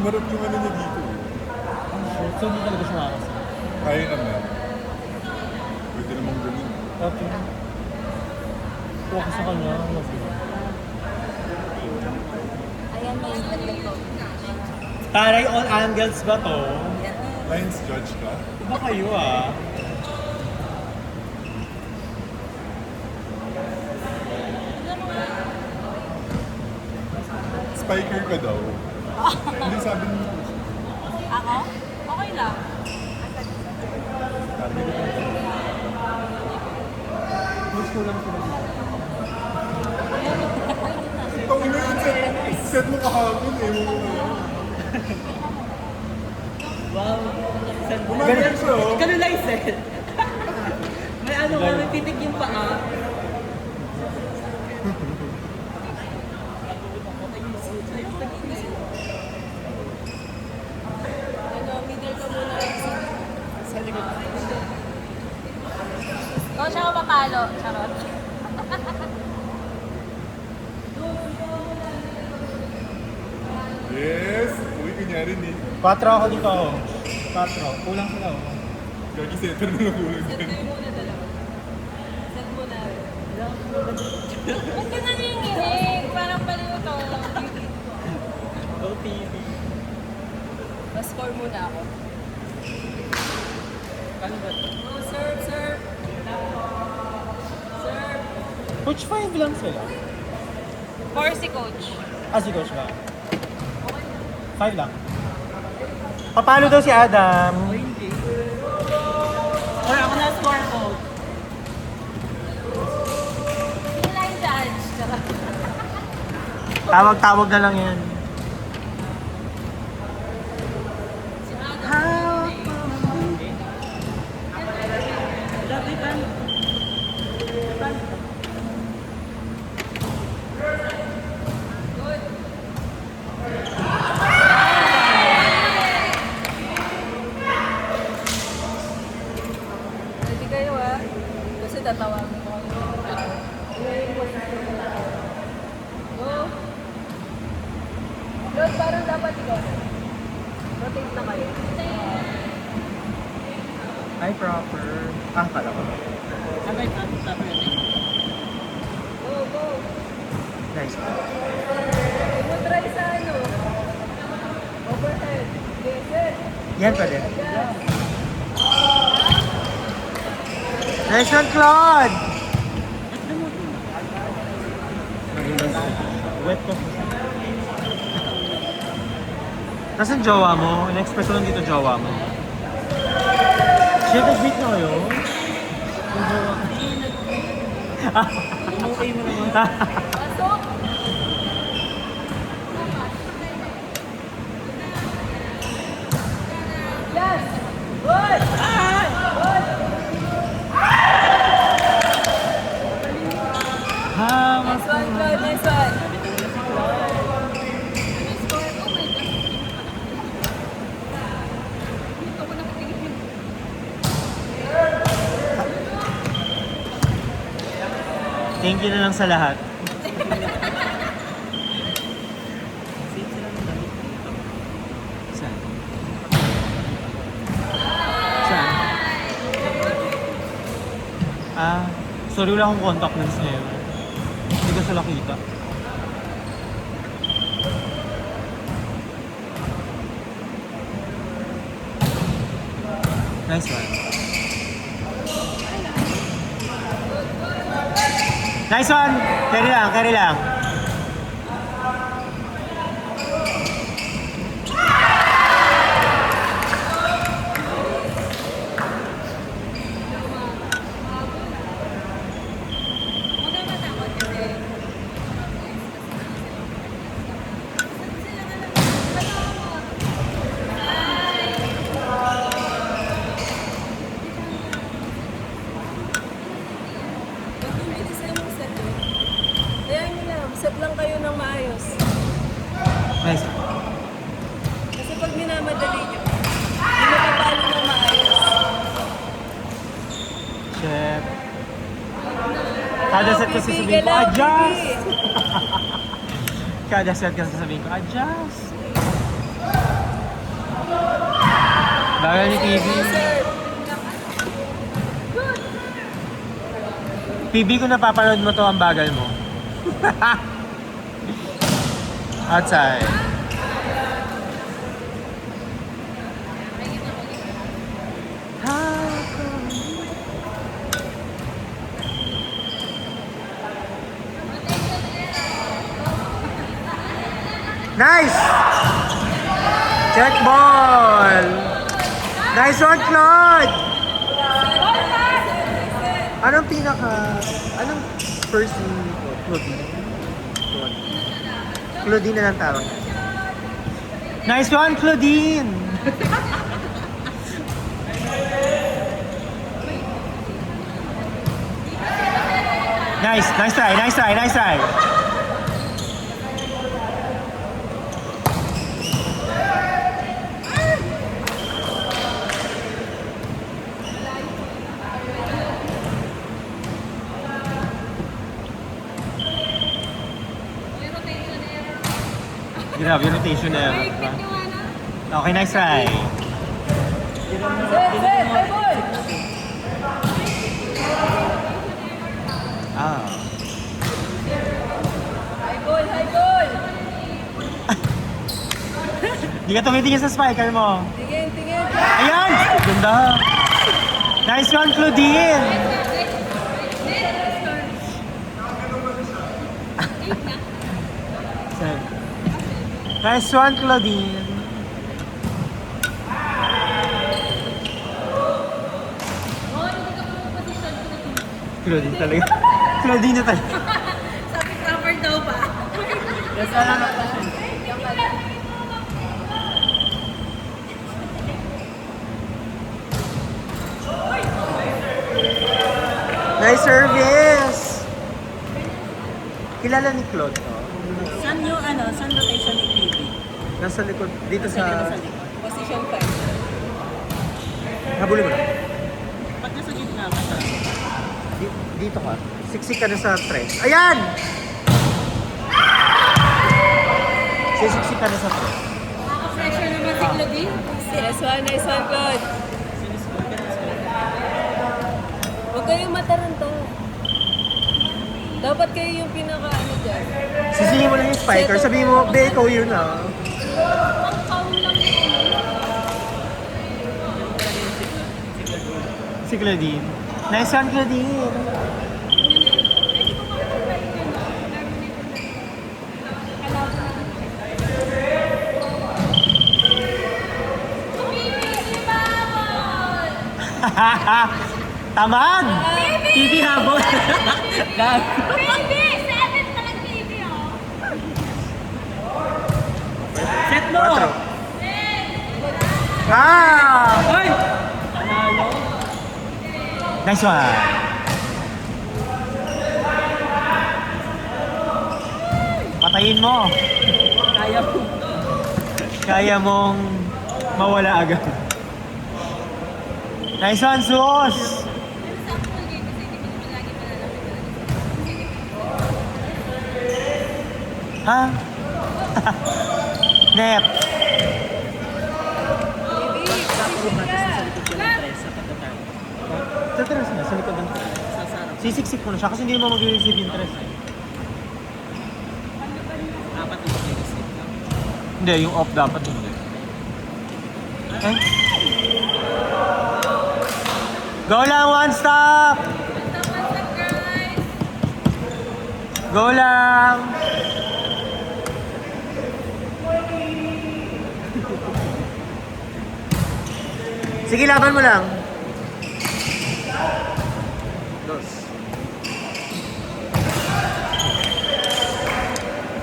Marap yung ano niya dito. So, hindi talaga siya makakasal. Kaya naman. Pwede namang ganun. Okay. Huwag ko sa kanya. Ayan, may nagdato. Taray all angles ba to? Lines judge ka? Iba kayo ah. Spiker ka daw. Hindi sabi mo. Ako? Okay lang. Gusto lang sila dito. Ikaw na yung set mo kahapon eh. Wow. Bumalik siya oh. Ganun lang set. May ano ka, may titig yung paa. Ano, middle ka muna. Sa likod. O, siya ko papalo. Charot. Yes! Uy, kunyari ni. 4 ako dito oh. 4. Kulang sila oh. Gagi center na lang ulit Set yan. ko yung muna dalawa. Set muna. Ba't ka nanginginig? Parang baliw to. OTV. Score muna ako. Ano ba? Oh, serve, serve. Serve. Coach 5 lang sila. 4 si coach. Ah, si Coach ba? 5 lang. Papalo daw si Adam? Or ako na score ko. Line judge. Charot. Tawag-tawag na lang yan. Si Adam. Grabe pa. Good. Ready kayo ah. Kasi tatawagin ko. Go. Lord, parang dapat ikaw. Rotate na kayo. Ay, proper. Ah, kala ko. Sabay pa. Sabay pa. Go, go. Nice. Huwag mo try sa ano. Overhead. Yes, yes. Yan pwede. Yes. Nice one, Claude! Wet ko. Nasaan jowa mo? In-expect ko lang dito jowa mo. Siya, nag-meet na kayo? Yung jowa ko. Okay mo naman. Pasok. Yes. Good. Good. Hama Nice one, Claude. Nice one. Thank you na lang sa lahat. Saan? Saan? Ah, sorry wala akong contact lens ngayon. Hindi ko sila kita. Nice one. Nice one! Carry lang, carry lang. Huwag kang matakot kasi. Set lang kayo ng maayos. Nice. Kasi pag minamadali nyo, hindi mapapalo ng maayos. Chef. Kada set ko sasabihin ko, Pipigil lang, adjust! Pipi. Kada set ko sasabihin ko, adjust! Bagal ni PB. Serve. PB, kung napapanood mo to, ang bagal mo. Outside. Nice! Check ball! Nice one, Claude! Anong anong first name nito? Claudine? Claudine na lang tawag. Nice one, Claudine! Nice try. Grabe yung rotation na yun. Okay, nice try. Set, high ball. Ah. High ball. Di ka tumitingin sa spiker mo. Tingin. Ayan! Ganda. Nice one, Claudine! Nice one, Claudine. Claudine talaga. Claudine na talaga. Sabi proper daw ba? Yes, wala na pa siya. Nice service! Kilala ni Claude to? Saan yung saan rotation ni PB? Nasa likod, dito sa... Position 5. Habulin mo na. Ba't nasa gitna ka siya? Dito ka. Siksik ka na sa tres. Ayan! Sisiksik ka na sa tres. Pressure naman si Claudine. Nice one, Claude. Huwag kayong mataranta. Dapat kayo yung pinaka-ano dyan. Sisingin mo lang yung spiker. Sabihin mo, be, ikaw yun ah. Si Claudine. Nice one, Claudine. Tamad! PB habol! Gag! Baby! 7 talaga baby, oh. Set mo! 4. Ah! Hoy! Panalo! Nice one. Patayin mo. Kaya mo. Kaya mong mawala agad. Nice one, Sus! Ha? Net. Sa tres na, sa likod ng tres. Sa sarap. Sisiksik mo na siya kasi hindi mo mag-receive yung tres. Dapat yung mag-receive ka. Hindi, yung off dapat hindi. Eh? Go lang, one stop! Go lang! Sige, laban mo lang. Dos.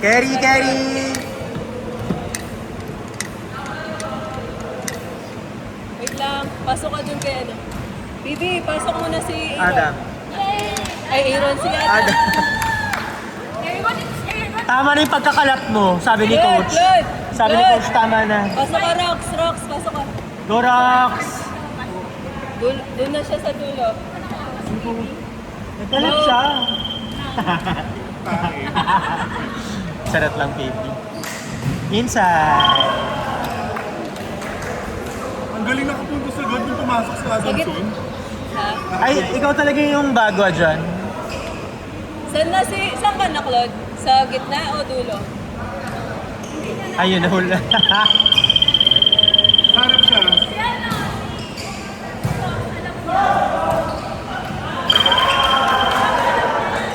Carry! Wait lang. Pasok ka dun kay ano. Bibi, pasok mo na si Adam. Ay, Aaron si Adam. Adam. Tama na yung pagkakalat mo, sabi ni Coach. Claude! Sabi ni Coach, tama na. Pasok ka, Rox, pasok ka. Go, Rox! Doon na siya sa dulo. Nagkalat siya. Sarap lang, baby. Inside. galing nakapunto sa God nung pumasok sa Asunción. Ha? Ay, ikaw talaga yung bagwa dyan. Saan ka na, Claude? Sa gitna o dulo? Ayun, nahula. Harap siya.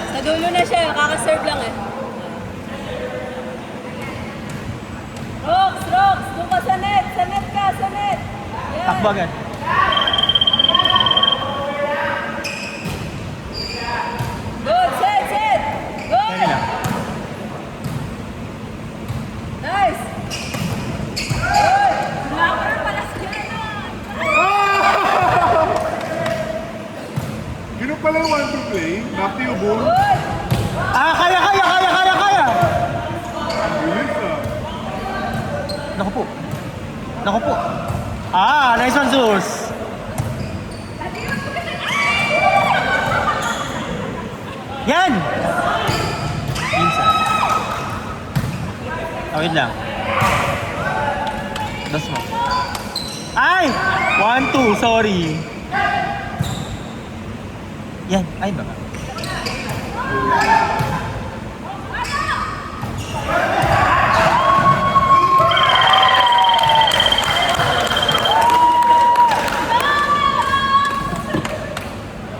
Sa dulo na siya, kakaserve lang eh. Rox! Doon ka sa net! Sa net ka! Sa net! Yan. Takbo agad. Good! Set! Good! Sorry lang. Nice! Good! Blocker pala si Ganon! Yun pala yung one to play. Back to you, Bull. Good! Ah, kaya! Bilis ah. Naku po. Ah, nice one, Zeus. Yan! Minsan. Wait lang. Dos mo. Ay! 1, 2, sorry. Yan. Ay, baka.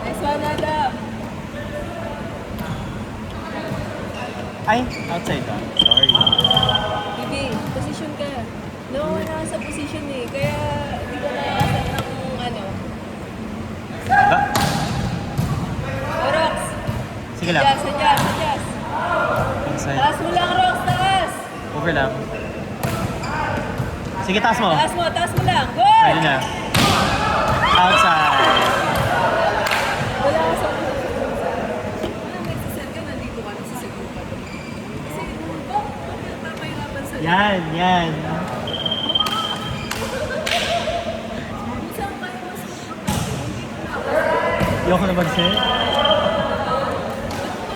Nice one, Adam! Ay, outside ka. Sorry. Bibi, position ka. Nawawala ka sa position eh. Kaya hindi ko nakakasat ng ano. Ba? Rox! Sige lang. Adjust! Inside. Taas mo lang, Rox! Taas! Over lang. Sige, taas mo. Taas mo lang. Good! Pwede na. Outside. Wala ka sa nagsiset ka, nandito ka, nagsiset ka. Kasi, bakit papahirapan sa'yo? Yan. Minsan kayo mas Ayoko na mag-set.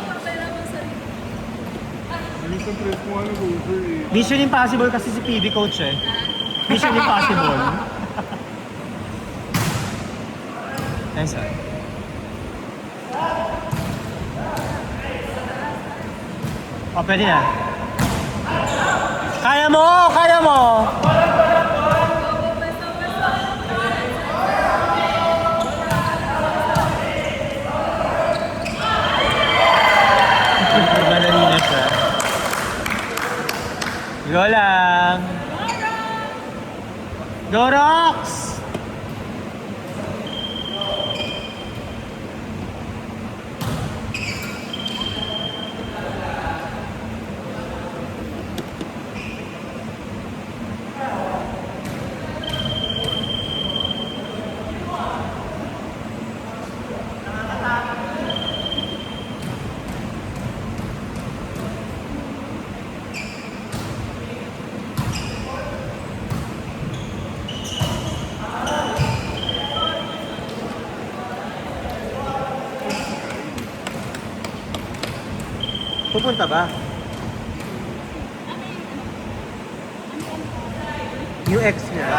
papahirapan sa'yo. Bilis ang press mo ano, over eh. Mission Impossible kasi si PB coach eh. Mission Impossible. Nice one. Oh, pwede na. Kaya mo! Madali na siya. Go lang! Go, Rox! Pupunta ba? Yung ex niya.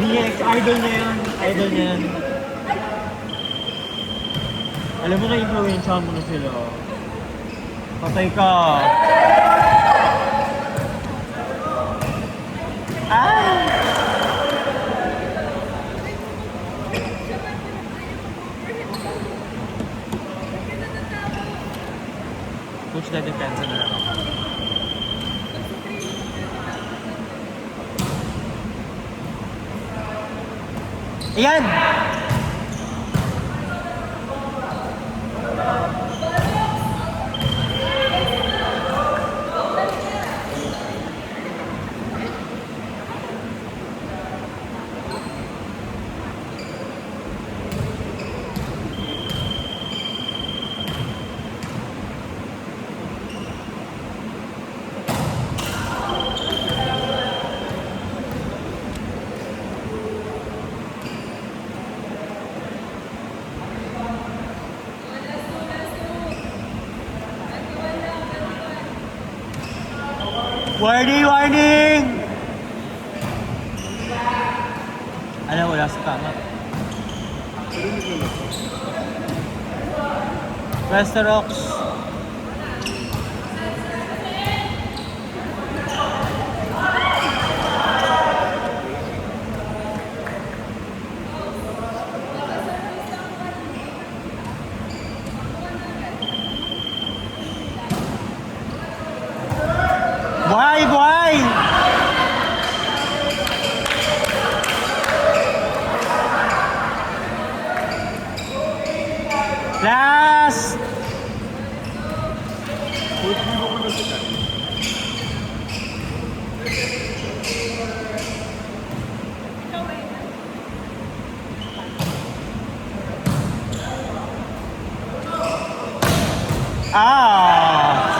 Yung ex, idol niya yun. Alam mo na, influensya mo na sila. Patay ka. Coach na depensa na lang ako. Ayan! Warning! Warning! Ano, wala sa tama. Westerox. Buhay! Buhay! Last! Ah!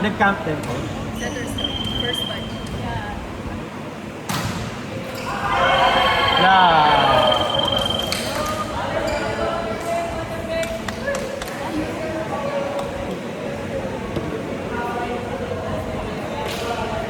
Nag-camp din po. Center stone. First punch. Yeah.